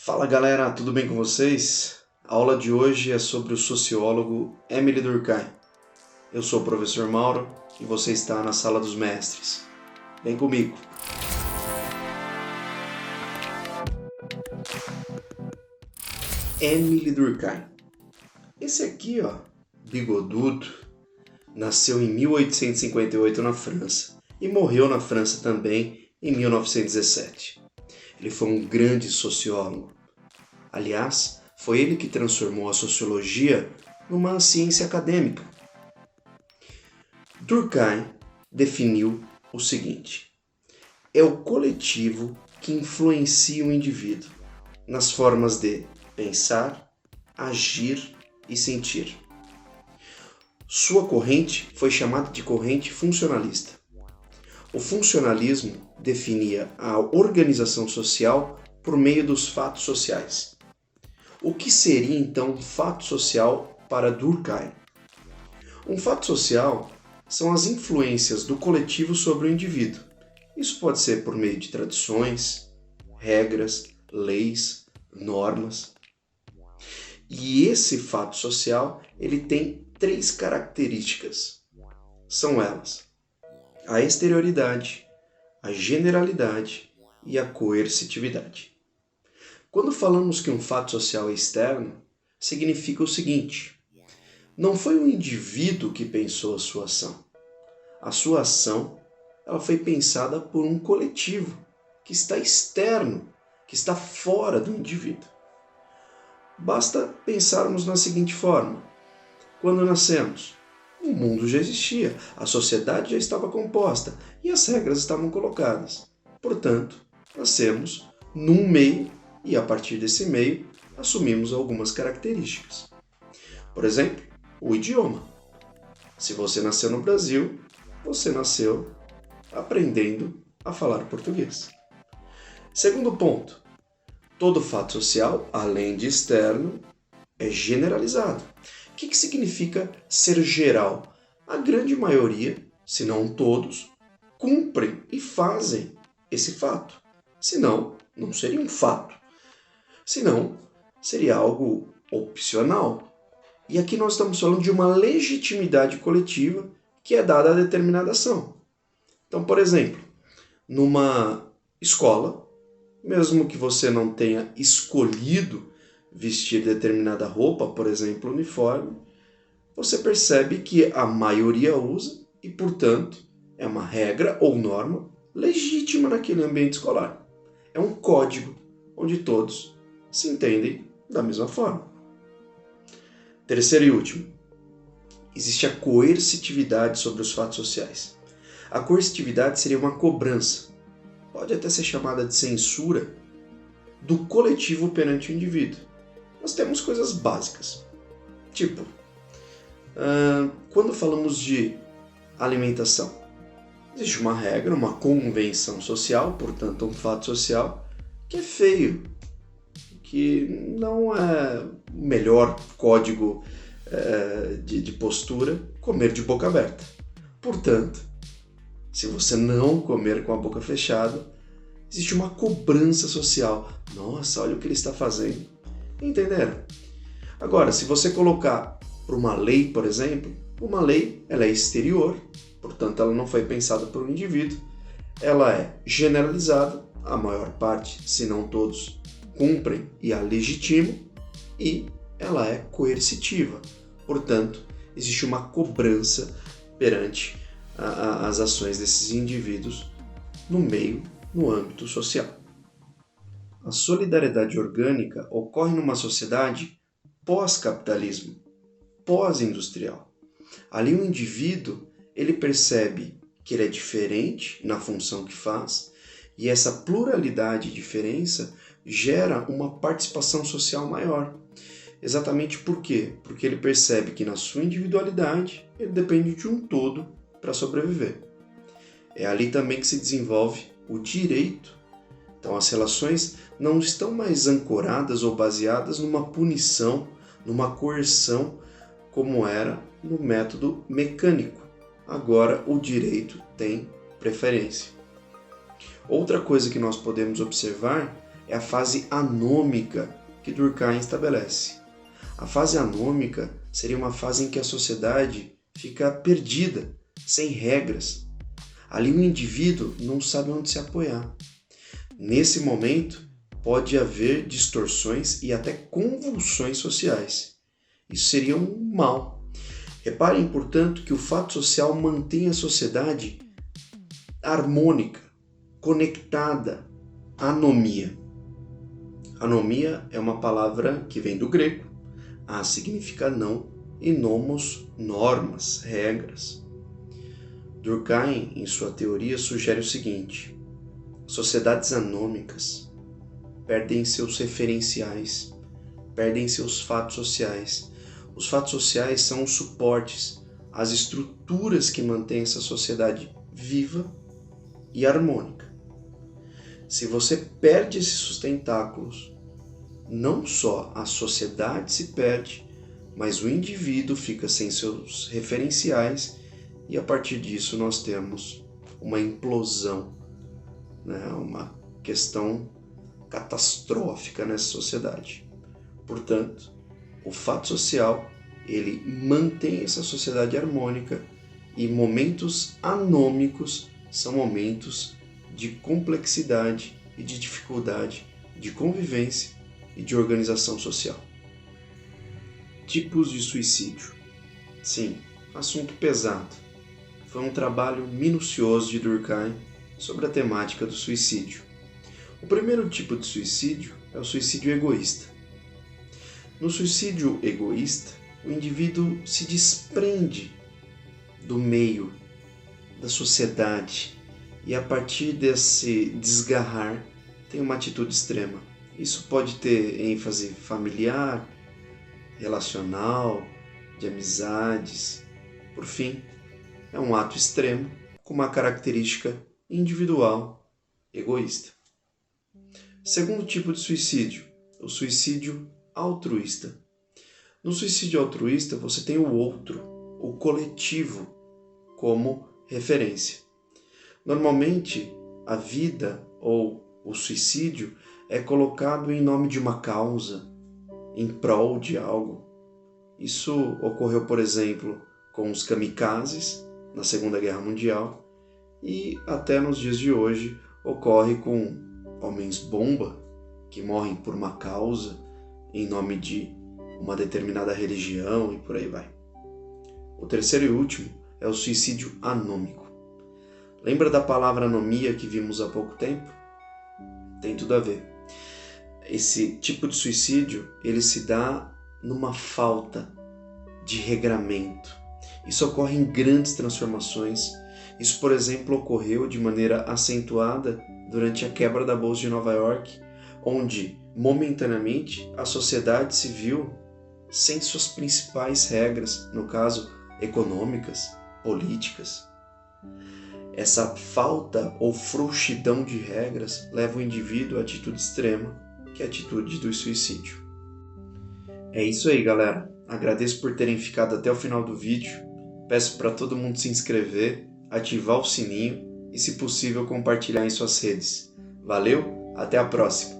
Fala galera, tudo bem com vocês? A aula de hoje é sobre o sociólogo Émile Durkheim. Eu sou o professor Mauro e você está na Sala dos Mestres. Vem comigo! Émile Durkheim. Esse aqui, bigodudo, nasceu em 1858 na França e morreu na França também em 1917. Ele foi um grande sociólogo. Aliás, foi ele que transformou a sociologia numa ciência acadêmica. Durkheim definiu o seguinte: é o coletivo que influencia o indivíduo nas formas de pensar, agir e sentir. Sua corrente foi chamada de corrente funcionalista. O funcionalismo definia a organização social por meio dos fatos sociais. O que seria então um fato social para Durkheim? Um fato social são as influências do coletivo sobre o indivíduo. Isso pode ser por meio de tradições, regras, leis, normas. E esse fato social, ele tem 3 características. São elas: a exterioridade, a generalidade e a coercitividade. Quando falamos que um fato social é externo, significa o seguinte: não foi o indivíduo que pensou a sua ação. A sua ação, ela foi pensada por um coletivo que está externo, que está fora do indivíduo. Basta pensarmos na seguinte forma: quando nascemos, o mundo já existia, a sociedade já estava composta e as regras estavam colocadas. Portanto, nascemos num meio e, a partir desse meio, assumimos algumas características. Por exemplo, o idioma. Se você nasceu no Brasil, você nasceu aprendendo a falar português. Segundo ponto: todo fato social, além de externo, é generalizado. O que significa ser geral? A grande maioria, se não todos, cumprem e fazem esse fato. Senão, não seria um fato. Senão, seria algo opcional. E aqui nós estamos falando de uma legitimidade coletiva que é dada a determinada ação. Então, por exemplo, numa escola, mesmo que você não tenha escolhido vestir determinada roupa, por exemplo, uniforme, você percebe que a maioria usa e, portanto, é uma regra ou norma legítima naquele ambiente escolar. É um código onde todos se entendem da mesma forma. Terceiro e último: existe a coercitividade sobre os fatos sociais. A coercitividade seria uma cobrança, pode até ser chamada de censura, do coletivo perante o indivíduo. Nós temos coisas básicas, tipo, quando falamos de alimentação, existe uma regra, uma convenção social, portanto um fato social, que é feio, que não é o melhor código de postura comer de boca aberta. Portanto, se você não comer com a boca fechada, existe uma cobrança social. Nossa, olha o que ele está fazendo. Entenderam? Agora, se você colocar para uma lei, por exemplo, uma lei ela é exterior, portanto ela não foi pensada por um indivíduo, ela é generalizada, a maior parte, se não todos, cumprem e a legitimam, e ela é coercitiva, portanto existe uma cobrança perante as ações desses indivíduos no meio, no âmbito social. A solidariedade orgânica ocorre numa sociedade pós-capitalismo, pós-industrial. Ali o indivíduo ele percebe que ele é diferente na função que faz e essa pluralidade e diferença gera uma participação social maior. Exatamente por quê? Porque ele percebe que na sua individualidade ele depende de um todo para sobreviver. É ali também que se desenvolve o direito. Então as relações não estão mais ancoradas ou baseadas numa punição, numa coerção, como era no método mecânico. Agora o direito tem preferência. Outra coisa que nós podemos observar é a fase anômica que Durkheim estabelece. A fase anômica seria uma fase em que a sociedade fica perdida, sem regras. Ali o indivíduo não sabe onde se apoiar. Nesse momento, pode haver distorções e até convulsões sociais. Isso seria um mal. Reparem, portanto, que o fato social mantém a sociedade harmônica, conectada, anomia. Anomia é uma palavra que vem do grego. A significa não e nomos, normas, regras. Durkheim, em sua teoria, sugere o seguinte: sociedades anômicas perdem seus referenciais, perdem seus fatos sociais. Os fatos sociais são os suportes, as estruturas que mantêm essa sociedade viva e harmônica. Se você perde esses sustentáculos, não só a sociedade se perde, mas o indivíduo fica sem seus referenciais e a partir disso nós temos uma implosão, uma questão catastrófica nessa sociedade. Portanto, o fato social, ele mantém essa sociedade harmônica e momentos anômicos são momentos de complexidade e de dificuldade de convivência e de organização social. Tipos de suicídio. Sim, assunto pesado. Foi um trabalho minucioso de Durkheim sobre a temática do suicídio. O primeiro tipo de suicídio é o suicídio egoísta. No suicídio egoísta, o indivíduo se desprende do meio, da sociedade, e a partir desse desgarrar tem uma atitude extrema. Isso pode ter ênfase familiar, relacional, de amizades. Por fim, é um ato extremo com uma característica individual egoísta. Segundo tipo de suicídio, o suicídio altruísta. No suicídio altruísta, você tem o outro, o coletivo, como referência. Normalmente, a vida ou o suicídio é colocado em nome de uma causa, em prol de algo. Isso ocorreu, por exemplo, com os kamikazes na Segunda Guerra Mundial e até nos dias de hoje ocorre com homens-bomba que morrem por uma causa em nome de uma determinada religião e por aí vai. O terceiro e último é o suicídio anômico. Lembra da palavra anomia que vimos há pouco tempo? Tem tudo a ver. Esse tipo de suicídio, ele se dá numa falta de regramento. Isso ocorre em grandes transformações. Isso, por exemplo, ocorreu de maneira acentuada durante a quebra da Bolsa de Nova York, onde, momentaneamente, a sociedade se viu sem suas principais regras, no caso, econômicas, políticas. Essa falta ou frouxidão de regras leva o indivíduo à atitude extrema, que é a atitude do suicídio. É isso aí, galera. Agradeço por terem ficado até o final do vídeo. Peço para todo mundo se inscrever, ativar o sininho e, se possível, compartilhar em suas redes. Valeu, até a próxima!